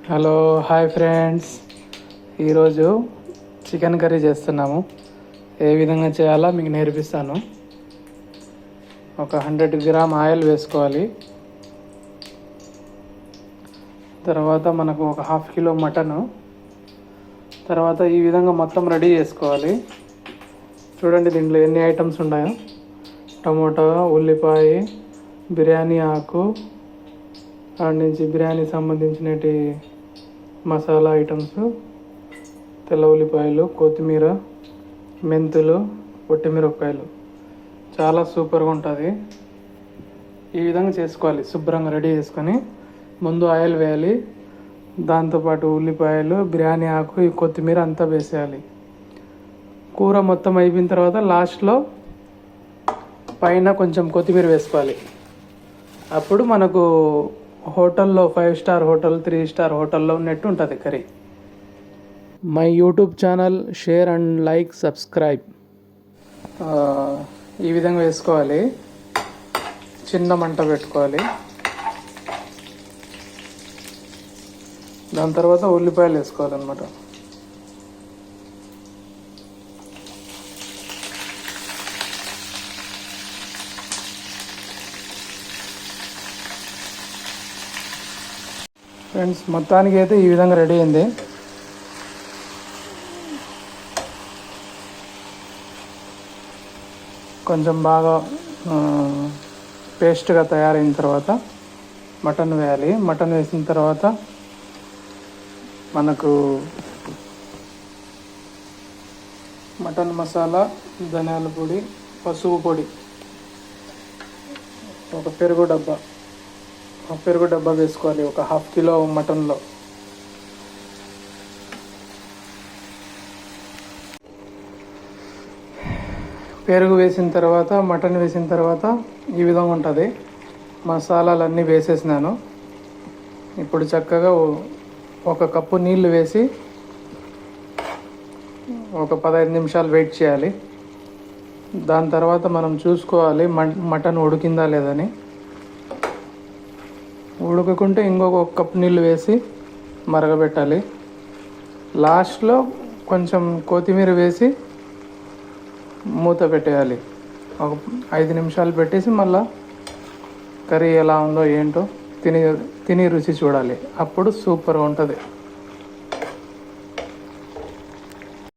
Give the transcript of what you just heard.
Hello hi friends. ఈరోజు chicken curry చేస్తున్నాము. ఏ విధంగా చేయాలో మీకు నేర్పిస్తాను. ఒక 100 గ్రామ్ ఆయిల్ వేసుకోవాలి. తర్వాత మనకు ఒక ½ కిలో మటను. తర్వాత ఈ విధంగా మొత్తం రెడీ చేసుకోవాలి. చూడండి దీంట్లో ఎన్ని ఐటమ్స్ ఉన్నాయో. టమోటా, ఉల్లిపాయ, బిర్యానీ ఆకు, ఆడ నుంచి బిర్యానీ సంబంధించినటి మసాలా ఐటమ్స్, తెల్ల ఉల్లిపాయలు, కొత్తిమీర, మెంతులు, పొట్టిమిరపకాయలు. చాలా సూపర్గా ఉంటుంది. ఈ విధంగా చేసుకోవాలి. శుభ్రంగా రెడీ చేసుకొని ముందు ఆయిల్ వేయాలి. దాంతోపాటు ఉల్లిపాయలు, బిర్యానీ ఆకు, ఈ కొత్తిమీర అంతా వేసేయాలి. కూర మొత్తం అయిపోయిన తర్వాత లాస్ట్లో పైన కొంచెం కొత్తిమీర వేసుకోవాలి. అప్పుడు మనకు హోటల్లో 5 స్టార్ హోటల్, 3 స్టార్ హోటల్లో ఉన్నట్టు ఉంటుంది curry. My YouTube channel share and like, subscribe. ఈ విధంగా వేసుకోవాలి. చిన్న మంట పెట్టుకోవాలి. దాని తర్వాత ఉల్లిపాయలు వేసుకోవాలన్నమాట. ఫ్రెండ్స్, మొత్తానికి అయితే ఈ విధంగా రెడీ అయింది. కొంచెం బాగా పేస్ట్గా తయారైన తర్వాత మటన్ వేయాలి. మటన్ వేసిన తర్వాత మనకు మటన్ మసాలా, ధనియాల పొడి, పసుపు పొడి, ఒక పెరుగు డబ్బా వేసుకోవాలి ఒక ½ కిలో మటన్లో. పెరుగు వేసిన తర్వాత, మటన్ వేసిన తర్వాత ఈ విధంగా ఉంటుంది. మసాలాలన్నీ వేసేసినాను. ఇప్పుడు చక్కగా 1 కప్పు నీళ్లు వేసి ఒక 15 నిమిషాలు వెయిట్ చేయాలి. దాని తర్వాత మనం చూసుకోవాలి మటన్ ఉడికిందా లేదని. ఉడకకుంటే ఇంకొక 1 కప్పు నీళ్ళు వేసి మరగబెట్టాలి. లాస్ట్లో కొంచెం కొత్తిమీర వేసి మూత పెట్టేయాలి. ఒక 5 నిమిషాలు పెట్టేసి మళ్ళా కర్రీ ఎలా ఉందో ఏంటో తిని రుచి చూడాలి. అప్పుడు సూపర్గా ఉంటుంది.